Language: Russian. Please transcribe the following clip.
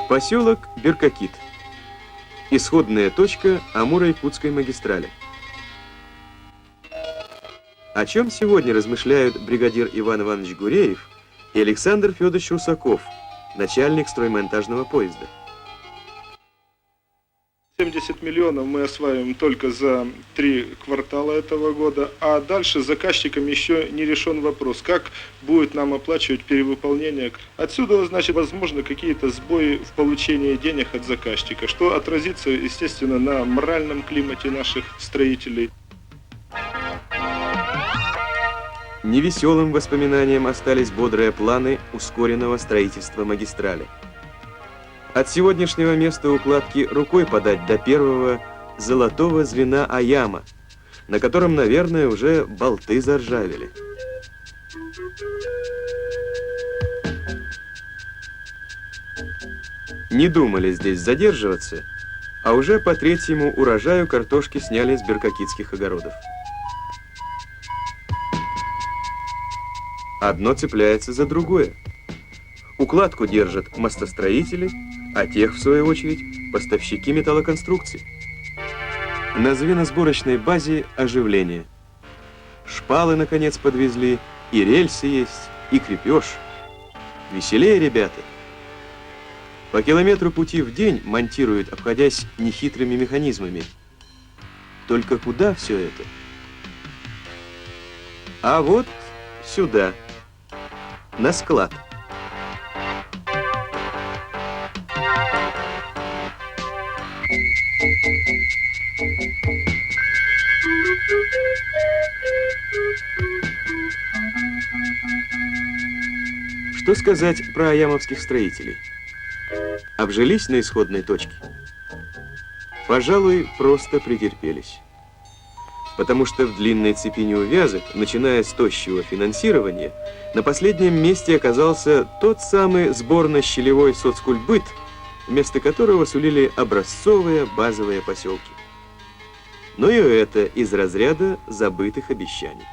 Поселок Беркокит. Исходная точка Амуро-Якутской магистрали. О чем сегодня размышляют бригадир Иван Иванович Гуреев и Александр Федорович Русаков, начальник строймонтажного поезда? 70 миллионов мы осваиваем только за 3 квартала этого года, а дальше с заказчиком еще не решен вопрос, как будет нам оплачивать перевыполнение. Отсюда, значит, возможно какие-то сбои в получении денег от заказчика, что отразится, естественно, на моральном климате наших строителей. Невеселым воспоминанием остались бодрые планы ускоренного строительства магистрали. От сегодняшнего места укладки рукой подать до первого золотого звена Аяма, на котором, наверное, уже болты заржавели. Не думали здесь задерживаться, а уже по 3-му урожаю картошки сняли с беркокитских огородов. Одно цепляется за другое. Укладку держат мостостроители, а тех, в свою очередь, поставщики металлоконструкций. На звеносборочной базе оживление. Шпалы, наконец, подвезли, и рельсы есть, и крепеж. Веселее, ребята. По километру пути в день монтируют, обходясь нехитрыми механизмами. Только куда все это? А вот сюда, на склад. Что сказать про аямовских строителей? Обжились на исходной точке? Пожалуй, просто претерпелись. Потому что в длинной цепи неувязок, начиная с тощего финансирования, на последнем месте оказался тот самый сборно-щелевой соцкультбыт, вместо которого сулили образцовые базовые поселки. Но и это из разряда забытых обещаний.